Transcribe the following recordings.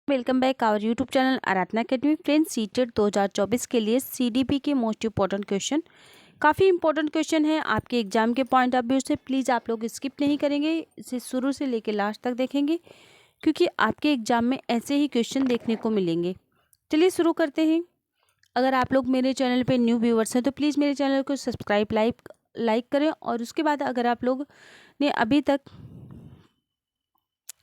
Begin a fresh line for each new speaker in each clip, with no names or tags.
Welcome back our YouTube channel Aradhana academy. Friends, CTET 2024 के लिए CDP के मोस्ट इंपॉर्टेंट क्वेश्चन, काफ़ी इंपॉर्टेंट क्वेश्चन है आपके एग्जाम के पॉइंट ऑफ व्यू से। प्लीज़ आप लोग स्किप नहीं करेंगे, इसे शुरू से लेकर लास्ट तक देखेंगे क्योंकि आपके एग्जाम में ऐसे ही क्वेश्चन देखने को मिलेंगे। चलिए शुरू करते हैं। अगर आप लोग मेरे चैनल पर न्यू व्यूवर्स हैं तो प्लीज़ मेरे चैनल को सब्सक्राइब लाइक करें। और उसके बाद अगर आप लोग ने अभी तक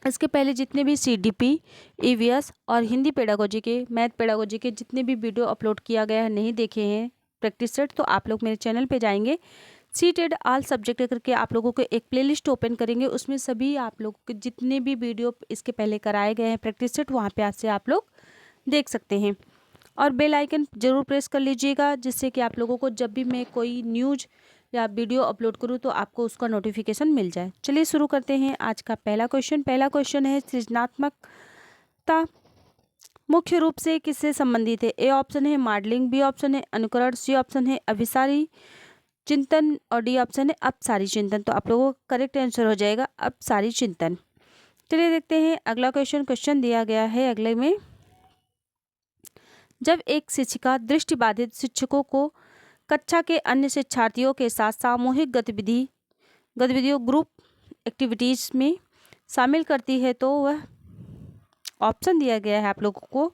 इसके पहले जितने भी सीडीपी, ईवीएस और हिंदी पेडागोजी के, मैथ पेडागोजी के जितने भी वीडियो अपलोड किया गया है नहीं देखे हैं प्रैक्टिस सेट, तो आप लोग मेरे चैनल पे जाएंगे, सीटेड ऑल सब्जेक्ट करके आप लोगों को एक प्लेलिस्ट ओपन करेंगे। उसमें सभी आप लोगों के जितने भी वीडियो इसके पहले कराए गए हैं प्रैक्टिस सेट, वहाँ पे से आप लोग देख सकते हैं। और बेल आइकन जरूर प्रेस कर लीजिएगा, जिससे कि आप लोगों को जब भी मैं कोई न्यूज़ या वीडियो अपलोड करूँ तो आपको उसका नोटिफिकेशन मिल जाए। चलिए शुरू करते हैं आज का पहला क्वेश्चन है सृजनात्मकता मुख्य रूप से किससे संबंधित है? ए ऑप्शन है मॉडलिंग, बी ऑप्शन है अनुकरण, सी ऑप्शन है अभिसारी चिंतन और डी ऑप्शन है अपसारी चिंतन। तो आप लोगों का करेक्ट आंसर हो जाएगा अपसारी चिंतन। चलिए देखते हैं अगला क्वेश्चन दिया गया है अगले में। जब एक शिक्षिका दृष्टिबाधित शिक्षकों को कक्षा के अन्य शिक्षार्थियों के साथ सामूहिक गतिविधियों ग्रुप एक्टिविटीज़ में शामिल करती है तो वह ऑप्शन दिया गया है आप लोगों को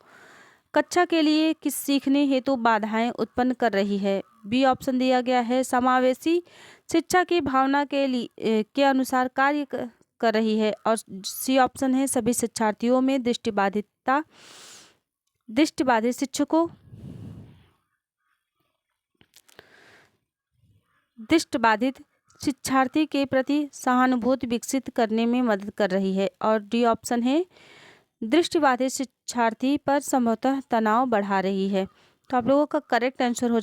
कक्षा के लिए किस सीखने हेतु बाधाएं उत्पन्न कर रही है। बी ऑप्शन दिया गया है समावेशी शिक्षा की भावना के अनुसार कार्य कर रही है। और सी ऑप्शन है सभी शिक्षार्थियों में दृष्टिबाधित शिक्षकों दृष्टिबाधित शिक्षार्थी के प्रति सहानुभूति विकसित करने में मदद कर रही है। और डी ऑप्शन है दृष्टिबाधित शिक्षार्थी पर संभवतः तनाव बढ़ा रही है। तो आप लोगों का करेक्ट आंसर हो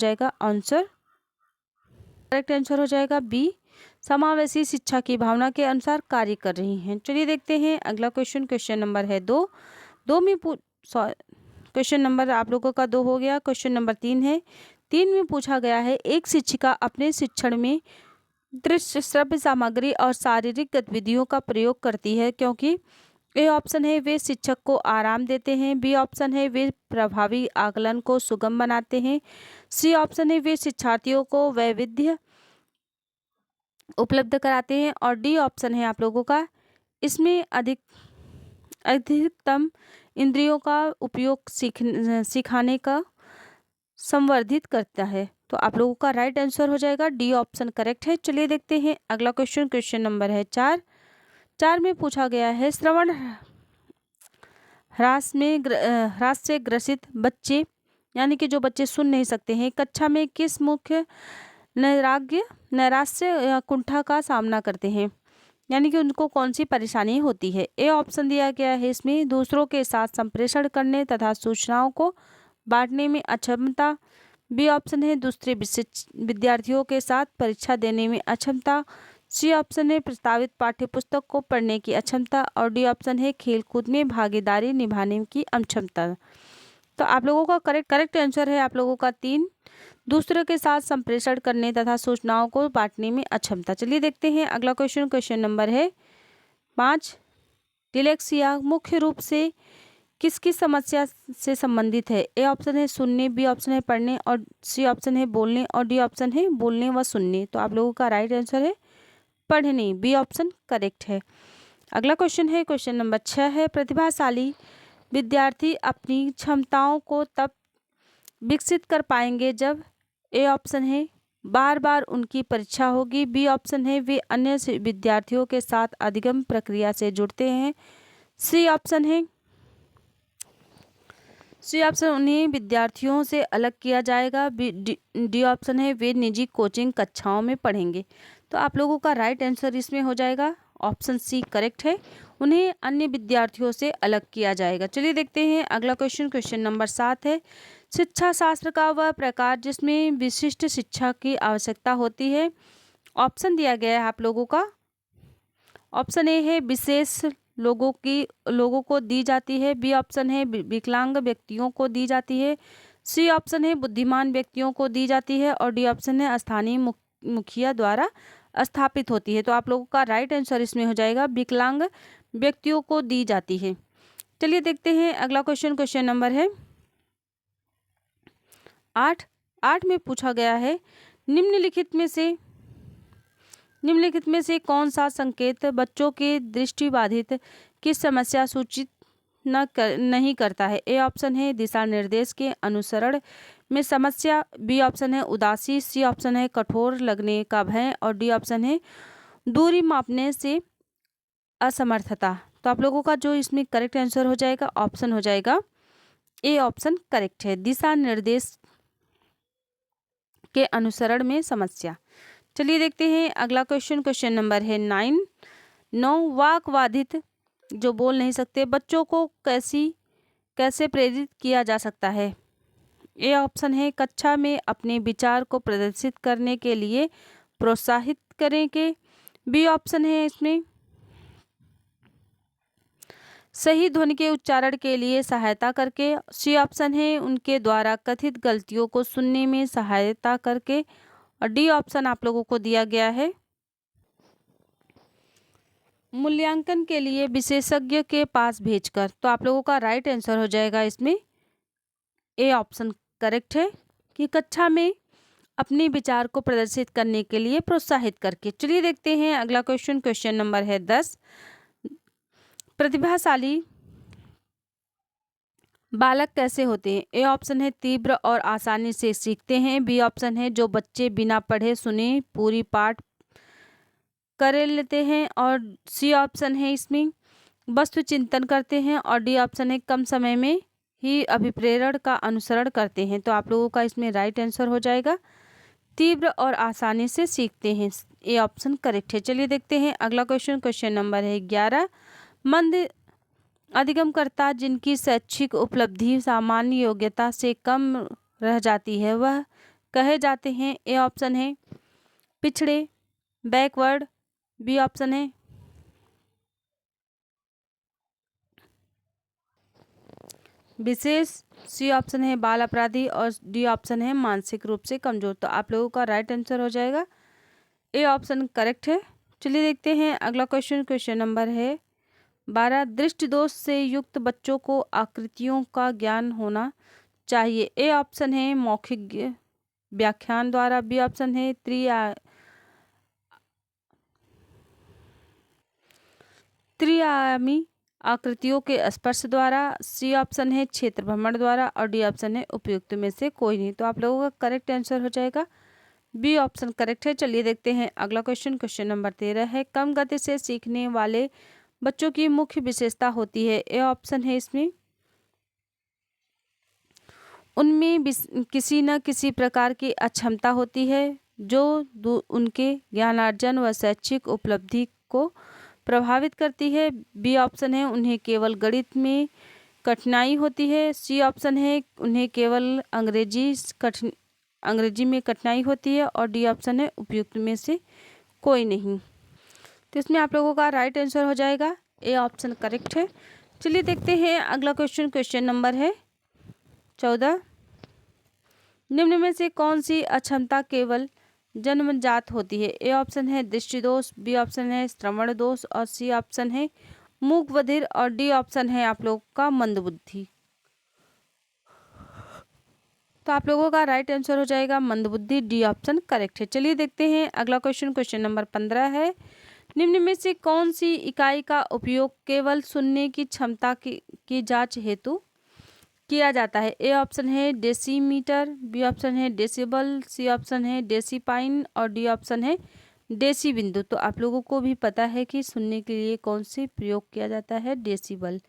जाएगा बी, समावेशी शिक्षा की भावना के अनुसार कार्य कर रही हैं। चलिए देखते हैं अगला क्वेश्चन नंबर है दो में क्वेश्चन नंबर आप लोगों का 2 हो गया। क्वेश्चन नंबर 3 है। 3 में पूछा गया है एक शिक्षिका अपने शिक्षण में दृश्य श्रव्य सामग्री और शारीरिक गतिविधियों का प्रयोग करती है क्योंकि ए ऑप्शन है वे शिक्षक को आराम देते हैं, बी ऑप्शन है वे प्रभावी आकलन को सुगम बनाते हैं, सी ऑप्शन है वे शिक्षार्थियों को वैविध्य उपलब्ध कराते हैं और डी ऑप्शन है आप लोगों का इसमें अधिकतम इंद्रियों का उपयोग सिखाने का संवर्धित करता है। तो आप लोगों का राइट आंसर हो जाएगा डी ऑप्शन करेक्ट है। चलिए देखते हैं अगला क्वेश्चन नंबर है 4 में पूछा गया है श्रवण ह्रास से ग्रसित बच्चे, यानी कि जो बच्चे सुन नहीं सकते हैं, कक्षा में किस मुख्य नैराश्य या कुंठा का सामना करते हैं, यानी कि उनको कौन सी परेशानी होती है। ए ऑप्शन दिया गया है इसमें दूसरों के साथ संप्रेषण करने तथा सूचनाओं को बांटने में अक्षमता, बी ऑप्शन है दूसरे विद्यार्थियों के साथ परीक्षा देने में अक्षमता, सी ऑप्शन है प्रस्तावित पाठ्यपुस्तक को पढ़ने की अक्षमता और डी ऑप्शन है खेलकूद में भागीदारी निभाने की अक्षमता। तो आप लोगों का करेक्ट आंसर है आप लोगों का 3, दूसरों के साथ संप्रेषण करने तथा सूचनाओं को बांटने में अक्षमता। चलिए देखते हैं अगला क्वेश्चन नंबर है 5। डिलेक्सिया मुख्य रूप से किसकी समस्या से संबंधित है? ए ऑप्शन है सुनने, बी ऑप्शन है पढ़ने और सी ऑप्शन है बोलने और डी ऑप्शन है बोलने व सुनने। तो आप लोगों का राइट आंसर है पढ़ने, बी ऑप्शन करेक्ट है। अगला क्वेश्चन नंबर 6 है प्रतिभाशाली विद्यार्थी अपनी क्षमताओं को तब विकसित कर पाएंगे जब ए ऑप्शन है बार बार उनकी परीक्षा होगी, बी ऑप्शन है वे अन्य विद्यार्थियों के साथ अधिगम प्रक्रिया से जुड़ते हैं, सी ऑप्शन उन्हें विद्यार्थियों से अलग किया जाएगा, डी ऑप्शन है वे निजी कोचिंग कक्षाओं में पढ़ेंगे। तो आप लोगों का राइट आंसर इसमें हो जाएगा ऑप्शन सी करेक्ट है, उन्हें अन्य विद्यार्थियों से अलग किया जाएगा। चलिए देखते हैं अगला क्वेश्चन नंबर 7 है शिक्षा शास्त्र का वह प्रकार जिसमें विशिष्ट शिक्षा की आवश्यकता होती है। ऑप्शन दिया गया है आप लोगों का, ऑप्शन ए है विशेष लोगों को दी जाती है, बी ऑप्शन है विकलांग व्यक्तियों को दी जाती है, सी ऑप्शन है बुद्धिमान व्यक्तियों को दी जाती है और डी ऑप्शन है स्थानीय मुखिया द्वारा स्थापित होती है। तो आप लोगों का राइट आंसर इसमें हो जाएगा विकलांग व्यक्तियों को दी जाती है। चलिए देखते हैं अगला क्वेश्चन। क्वेश्चन नंबर है 8 में पूछा गया है, निम्नलिखित में से कौन सा संकेत बच्चों के दृष्टिबाधित की समस्या सूचित नहीं करता है। ए ऑप्शन है दिशा निर्देश के अनुसरण में समस्या, बी ऑप्शन है उदासी, सी ऑप्शन है कठोर लगने का भय और डी ऑप्शन है दूरी मापने से असमर्थता। तो आप लोगों का जो इसमें करेक्ट आंसर हो जाएगा ऑप्शन हो जाएगा ए ऑप्शन करेक्ट है, दिशा निर्देश के अनुसरण में समस्या। चलिए देखते हैं अगला क्वेश्चन। क्वेश्चन नंबर है 9 वाक बाधित जो बोल नहीं सकते बच्चों को कैसे प्रेरित किया जा सकता है। ए ऑप्शन है कक्षा में अपने विचार को प्रदर्शित करने के लिए प्रोत्साहित करेंगे, बी ऑप्शन है इसमें सही ध्वनि के उच्चारण के लिए सहायता करके, सी ऑप्शन है उनके द्वारा कथित गलतियों को सुनने में सहायता करके और डी ऑप्शन आप लोगों को दिया गया है मूल्यांकन के लिए विशेषज्ञ के पास भेजकर। तो आप लोगों का राइट आंसर हो जाएगा इसमें ए ऑप्शन करेक्ट है कि कक्षा में अपने विचार को प्रदर्शित करने के लिए प्रोत्साहित करके। चलिए देखते हैं अगला क्वेश्चन। क्वेश्चन नंबर है 10, प्रतिभाशाली बालक कैसे होते हैं। ए ऑप्शन है तीव्र और आसानी से सीखते हैं, बी ऑप्शन है जो बच्चे बिना पढ़े सुने पूरी पाठ कर लेते हैं और सी ऑप्शन है इसमें वस्तु चिंतन करते हैं और डी ऑप्शन है कम समय में ही अभिप्रेरण का अनुसरण करते हैं। तो आप लोगों का इसमें राइट आंसर हो जाएगा तीव्र और आसानी से सीखते हैं, ए ऑप्शन करेक्ट है। चलिए देखते हैं अगला क्वेश्चन। क्वेश्चन नंबर है 11, मंद अधिगमकर्ता जिनकी शैक्षिक उपलब्धि सामान्य योग्यता से कम रह जाती है वह कहे जाते हैं। ए ऑप्शन है पिछड़े, बैकवर्ड, बी ऑप्शन है विशेष, सी ऑप्शन है बाल अपराधी और डी ऑप्शन है मानसिक रूप से कमजोर। तो आप लोगों का राइट आंसर हो जाएगा ए ऑप्शन करेक्ट है। चलिए देखते हैं अगला क्वेश्चन। क्वेश्चन नंबर है 12, दृष्टि दोष से युक्त बच्चों को आकृतियों का ज्ञान होना चाहिए। ए ऑप्शन है मौखिक व्याख्यान द्वारा, बी ऑप्शन है त्रिआयामी आकृतियों के स्पर्श द्वारा, सी ऑप्शन है क्षेत्र भ्रमण द्वारा और डी ऑप्शन है उपयुक्त में से कोई नहीं। तो आप लोगों का करेक्ट आंसर हो जाएगा बी ऑप्शन करेक्ट है। चलिए देखते हैं अगला क्वेश्चन। क्वेश्चन नंबर 13 है, कम गति से सीखने वाले बच्चों की मुख्य विशेषता होती है। ए ऑप्शन है इसमें उनमें किसी न किसी प्रकार की अक्षमता होती है जो उनके ज्ञानार्जन व शैक्षिक उपलब्धि को प्रभावित करती है, बी ऑप्शन है उन्हें केवल गणित में कठिनाई होती है, सी ऑप्शन है उन्हें केवल अंग्रेजी में कठिनाई होती है और डी ऑप्शन है उपयुक्त में से कोई नहीं। तो इसमें आप लोगों का राइट आंसर हो जाएगा ए ऑप्शन करेक्ट है। चलिए देखते हैं अगला क्वेश्चन। क्वेश्चन नंबर है 14, निम्न में से कौन सी अक्षमता केवल जन्मजात होती है। ए ऑप्शन है दृष्टि दोष, बी ऑप्शन है श्रवण दोष और सी ऑप्शन है मूक बधिर और डी ऑप्शन है आप लोग का मंदबुद्धि। तो आप लोगों का राइट आंसर हो जाएगा मंदबुद्धि, डी ऑप्शन करेक्ट है। चलिए देखते हैं अगला क्वेश्चन। क्वेश्चन नंबर 15 है, निम्न में से कौन सी इकाई का उपयोग केवल सुनने की क्षमता की जांच हेतु किया जाता है। ए ऑप्शन है डेसीमीटर, बी ऑप्शन है डेसिबल, सी ऑप्शन है डेसीपाइन और डी ऑप्शन है डेसी बिंदु। तो आप लोगों को भी पता है कि सुनने के लिए कौन से प्रयोग किया जाता है, डेसिबल,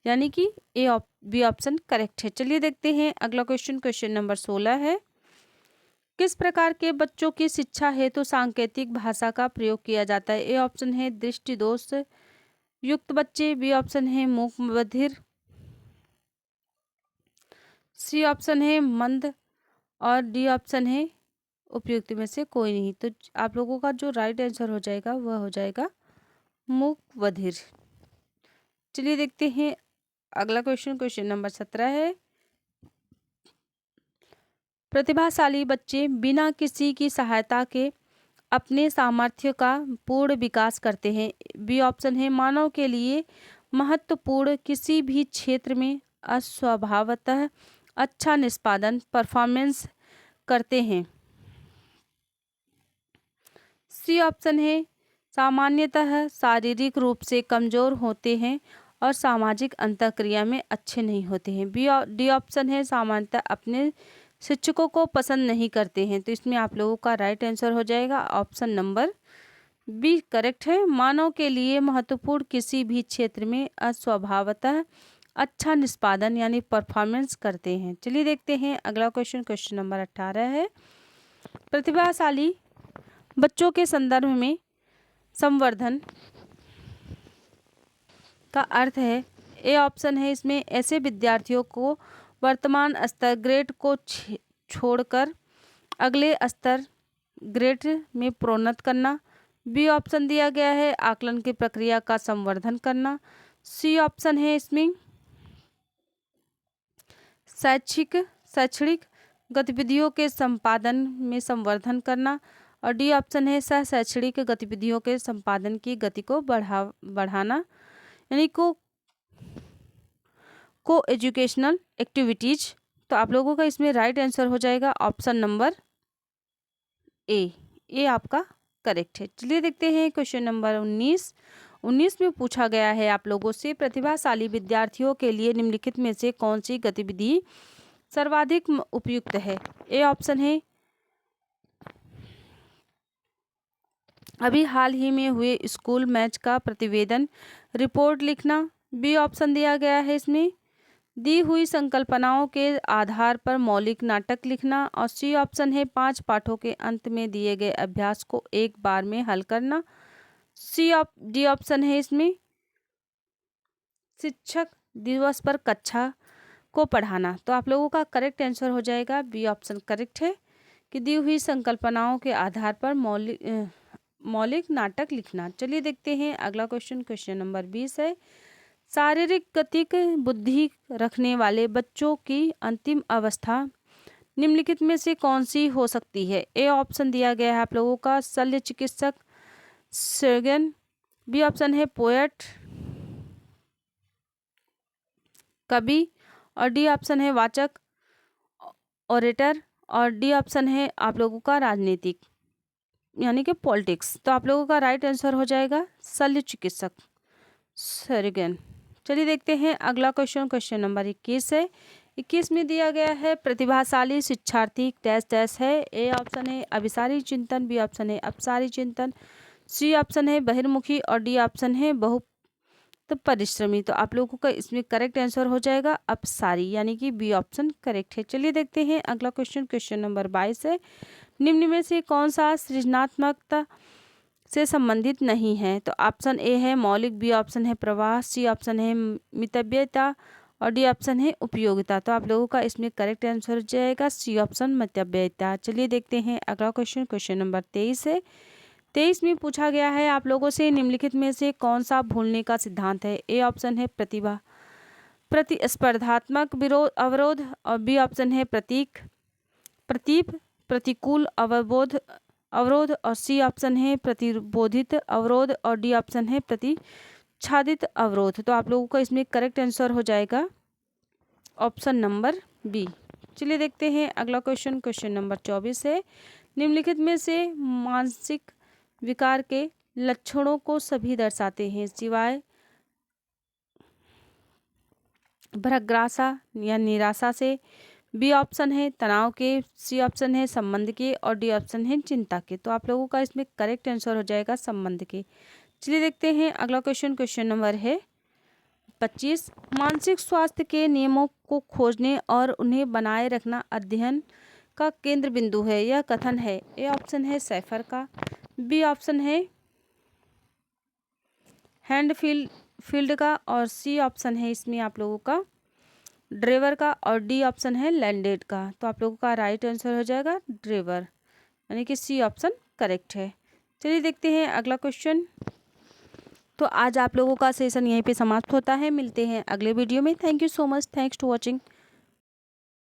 यानी कि बी ऑप्शन करेक्ट है। चलिए देखते हैं अगला क्वेश्चन। क्वेश्चन नंबर 16 है, किस प्रकार के बच्चों की शिक्षा हेतु सांकेतिक भाषा का प्रयोग किया जाता है। ए ऑप्शन है दृष्टि दोष युक्त बच्चे, बी ऑप्शन है मूक बधिर, सी ऑप्शन है मंद और डी ऑप्शन है उपयुक्त में से कोई नहीं। तो आप लोगों का जो राइट आंसर हो जाएगा वह हो जाएगा मूक बधिर। चलिए देखते हैं अगला क्वेश्चन। क्वेश्चन नंबर 17 है, प्रतिभाशाली बच्चे बिना किसी की सहायता के अपने सामर्थ्य का पूर्ण विकास करते हैं। बी ऑप्शन है मानव के लिए महत्वपूर्ण किसी भी क्षेत्र में अस्वभावतः अच्छा निष्पादन परफॉर्मेंस करते हैं। सी ऑप्शन है सामान्यतः शारीरिक रूप से कमजोर होते हैं और सामाजिक अंतःक्रिया में अच्छे नहीं होते हैं। डी ऑप्शन है सामान्यतः अपने शिक्षकों को पसंद नहीं करते हैं। तो इसमें आप लोगों का राइट आंसर हो जाएगा ऑप्शन नंबर बी करेक्ट है। मानव के लिए महत्वपूर्ण किसी भी क्षेत्र में अस्वभावतः अच्छा निष्पादन यानी परफॉर्मेंस करते हैं। चलिए देखते हैं अगला क्वेश्चन। क्वेश्चन नंबर 18 है, प्रतिभाशाली बच्चों के संदर्भ में संवर्धन का अर्थ है। ए ऑप्शन है इसमें ऐसे विद्यार्थियों को वर्तमान स्तर ग्रेड को छोड़कर अगले स्तर ग्रेड में प्रोन्नत करना। बी ऑप्शन दिया गया है आकलन की प्रक्रिया का संवर्धन करना। सी ऑप्शन है इसमें शैक्षणिक गतिविधियों के संपादन में संवर्धन करना। और डी ऑप्शन है सह शैक्षणिक गतिविधियों के संपादन की गति को बढ़ाना यानी को एजुकेशनल एक्टिविटीज। तो आप लोगों का इसमें राइट आंसर हो जाएगा ऑप्शन नंबर ए आपका करेक्ट है। चलिए देखते हैं क्वेश्चन नंबर 19 में पूछा गया है आप लोगों से प्रतिभाशाली विद्यार्थियों के लिए निम्नलिखित में से कौन सी गतिविधि सर्वाधिक उपयुक्त है। ए ऑप्शन है अभी हाल ही में हुए स्कूल मैच का प्रतिवेदन रिपोर्ट लिखना। बी ऑप्शन दिया गया है इसमें दी हुई संकल्पनाओं के आधार पर मौलिक नाटक लिखना। और सी ऑप्शन है 5 पाठों के अंत में दिए गए अभ्यास को एक बार में हल करना। डी ऑप्शन है इसमें शिक्षक दिवस पर कक्षा को पढ़ाना। तो आप लोगों का करेक्ट आंसर हो जाएगा बी ऑप्शन करेक्ट है कि दी हुई संकल्पनाओं के आधार पर मौलिक नाटक लिखना। चलिए देखते हैं अगला क्वेश्चन। क्वेश्चन नंबर 20 है, शारीरिक गतिक बुद्धि रखने वाले बच्चों की अंतिम अवस्था निम्नलिखित में से कौन सी हो सकती है। ए ऑप्शन दिया गया है आप लोगों का शल्य चिकित्सक सर्जन। बी ऑप्शन है पोएट कवि। और डी ऑप्शन है वाचक ऑरेटर। और डी ऑप्शन है आप लोगों का राजनीतिक यानी कि पॉलिटिक्स। तो आप लोगों का राइट आंसर हो जाएगा शल्य चिकित्सक सर्जन। चलिए देखते हैं अगला क्वेश्चन। क्वेश्चन नंबर 21 है। 21 में दिया गया है प्रतिभाशाली शिक्षार्थी डैश डैश है। ए ऑप्शन है अभिसारी चिंतन। बी ऑप्शन है अपसारी चिंतन। सी ऑप्शन है बहिर्मुखी। और डी ऑप्शन है बहुत परिश्रमी। तो आप लोगों का इसमें करेक्ट आंसर हो जाएगा अपसारी यानी कि बी ऑप्शन करेक्ट है। चलिए देखते हैं अगला क्वेश्चन। क्वेश्चन नंबर 22 है, निम्न में से कौन सा सृजनात्मकता से संबंधित नहीं है। तो ऑप्शन ए है मौलिक। बी ऑप्शन है प्रवाह। सी ऑप्शन है मितव्ययता। और डी ऑप्शन है उपयोगिता। तो आप लोगों का इसमें करेक्ट आंसर हो जाएगा सी ऑप्शन मितव्ययता। चलिए देखते हैं अगला क्वेश्चन। क्वेश्चन नंबर 23 है। 23 में पूछा गया है आप लोगों से निम्नलिखित में से कौन सा भूलने का सिद्धांत है। ए ऑप्शन है प्रतिस्पर्धात्मक अवरोध। और बी ऑप्शन है प्रतिकूल अवरोध। और सी ऑप्शन है प्रतिबोधित अवरोध। और डी ऑप्शन है प्रतिच्छादित अवरोध। तो आप लोगों का इसमें करेक्ट आंसर हो जाएगा ऑप्शन नंबर बी। चलिए देखते हैं अगला क्वेश्चन। क्वेश्चन नंबर 24 है, निम्नलिखित में से मानसिक विकार के लक्षणों को सभी दर्शाते हैं सिवाय भ्रग्रासा या निराशा से। बी ऑप्शन है तनाव के। सी ऑप्शन है संबंध के। और डी ऑप्शन है चिंता के। तो आप लोगों का इसमें करेक्ट आंसर हो जाएगा संबंध के। चलिए देखते हैं अगला क्वेश्चन। क्वेश्चन नंबर है 25, मानसिक स्वास्थ्य के नियमों को खोजने और उन्हें बनाए रखना अध्ययन का केंद्र बिंदु है। यह कथन है। ए ऑप्शन है सैफर का। बी ऑप्शन है हैंडफील्ड का। और सी ऑप्शन है इसमें आप लोगों का ड्रेवर का। और डी ऑप्शन है लैंडेड का। तो आप लोगों का राइट आंसर हो जाएगा ड्रेवर यानी कि सी ऑप्शन करेक्ट है। चलिए देखते हैं अगला क्वेश्चन। तो आज आप लोगों का सेशन यहीं पे समाप्त होता है। मिलते हैं अगले वीडियो में। Thank you so much. Thanks to watching.